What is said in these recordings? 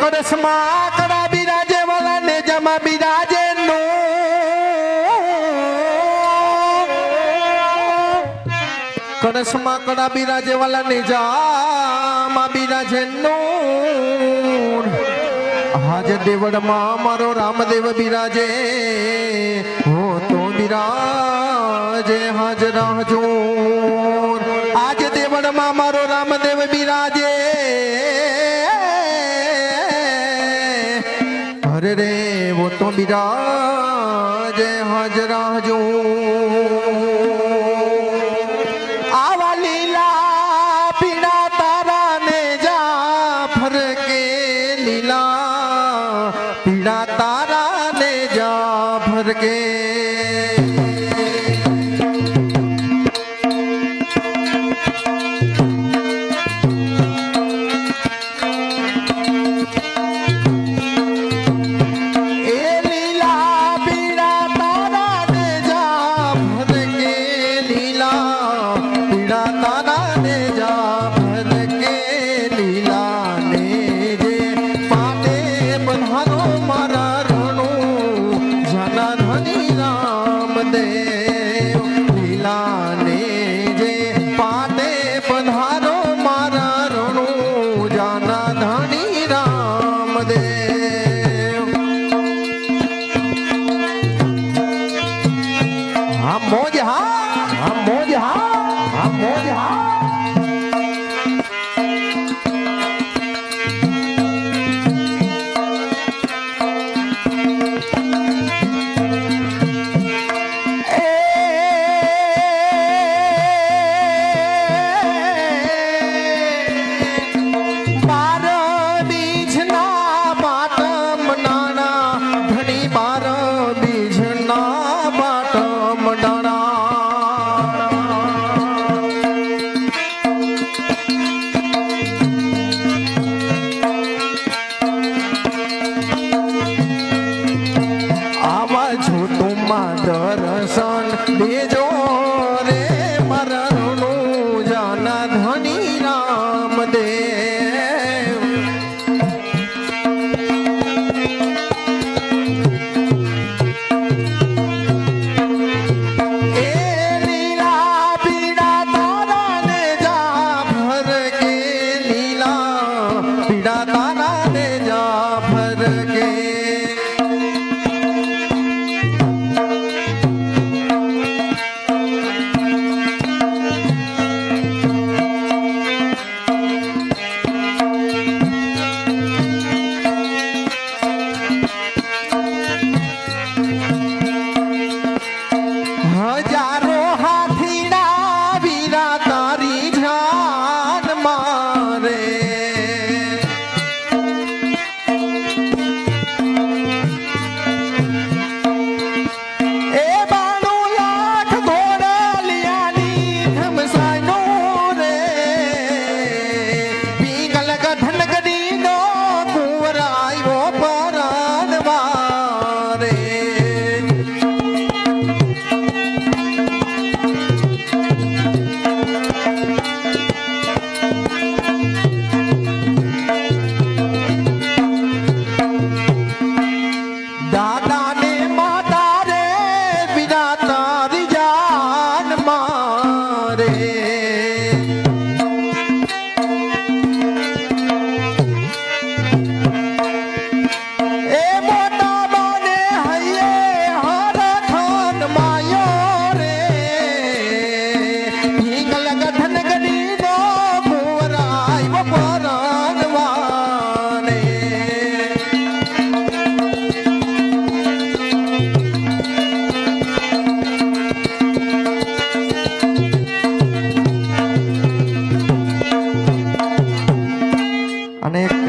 કળશમાં કડા બિરાજે વાલા ને જમા બિરાજે નો કળશમાં કડા બિરાજે વાલા ને જમા બિરાજે નો હાજર દેવળમાં મારો રામદેવ બિરાજે હો તો બિરાજે હાજર હજૂર આજ દેવળમાં મારો રામદેવ બિરાજે અરે રે વો તો બિરાજે હાજર હજૂર આવા લીલા પીડા તારા ને જાફર કે લીલા પીડા તારા ને જાફર કે દર્શન દેજો રે મરણનું જાના ધની રામદેવ એ લીલા પીડા તારા ને જાફર કે લીલા પીડા તારા ને જાફર કે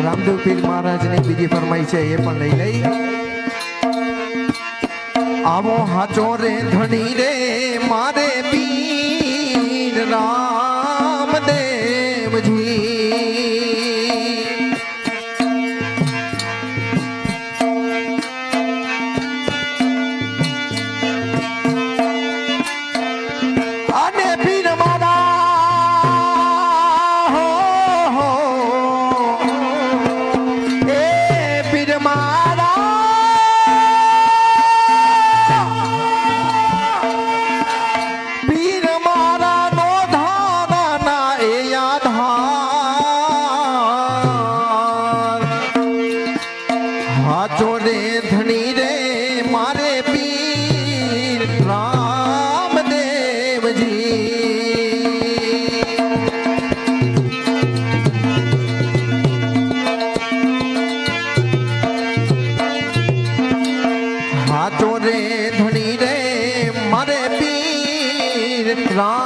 રામદેવ પીર મહારાજની બીજી ફરમાઈ છે એ પણ લઈ લઈ આવો હાચો રે ધણી રે મારે પીર રામદેવજી અને પીર મારા હો એ રે ધણી રે મારે પીર રામ